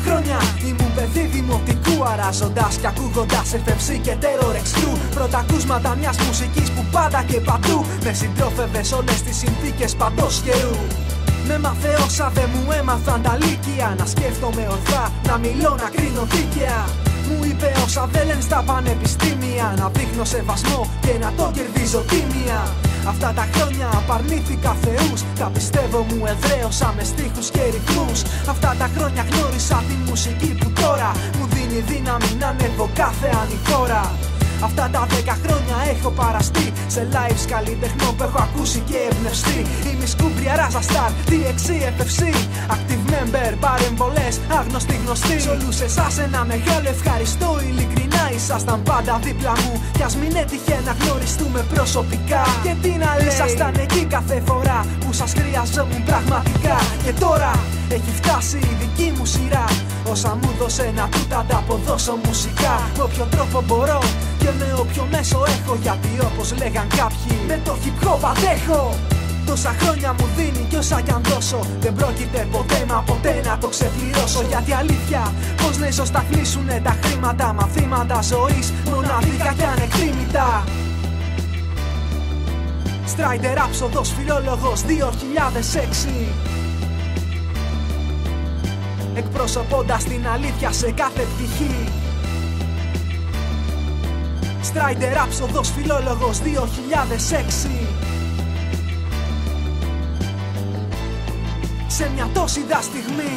χρόνια ήμουν παιδί δημοτικού, αράζοντας και ακούγοντας FFC και Terror X Crew. Πρώτα ακούσματα μιας μουσικής που πάντα και παντού με συντρόφευε σε όλες τις συνθήκες παντός καιρού. Με μάθε όσα δεν μου έμαθαν τα λύκεια, να σκέφτομαι ορθά, να μιλώ, να κρίνω δίκαια. Μου είπε όσα δεν λένε στα πανεπιστήμια, να δείχνω σεβασμό και να το κερδίζω τίμια. Αυτά τα χρόνια απαρνήθηκα θεούς, τα πιστεύω μου εδραίωσα με στίχους και ρυθμούς. Αυτά τα χρόνια γνώρισα τη μουσική που τώρα μου δίνει δύναμη να ανέβω κάθε ανηφόρα. Αυτά τα 10 χρόνια έχω παραστεί σε lives καλλιτεχνών που έχω ακούσει και εμπνευστεί. Είμαι Σκούμπρια, Ράζα Σταρ, DXC, FFC, active member, παρεμβολές, άγνωστοι γνωστοί. Σ' όλους εσάς ένα μεγάλο ευχαριστώ, ειλικρινά ήσασταν πάντα δίπλα μου. Κι ας μην έτυχε να γνωριστούμε προσωπικά. Και τι να λέει, ήσασταν εκεί κάθε φορά που σας χρειαζόμουν πραγματικά. Και τώρα έχει φτάσει η δική μου σειρά. Όσα μου δώσε να του τα ανταποδώσω μουσικά. Με όποιο τρόπο μπορώ και με όποιο μέσο έχω. Γιατί όπως λέγαν κάποιοι, με το hip hop αντέχω. Τόσα χρόνια μου δίνει κι όσα κι αν δώσω, δεν πρόκειται ποτέ μα ποτέ να το ξεπληρώσω. Γιατί αλήθεια πως να ίσως τα κλείσουνε τα χρήματα. Μαθήματα ζωής μοναδικά κι ανεκτήμητα. Στράιντερ άψοδος φιλόλογος 2006, εκπροσωπώντας την αλήθεια σε κάθε πτυχή. Στράιντερ άψοδος φιλόλογος 2006. Σε μια τόση στιγμή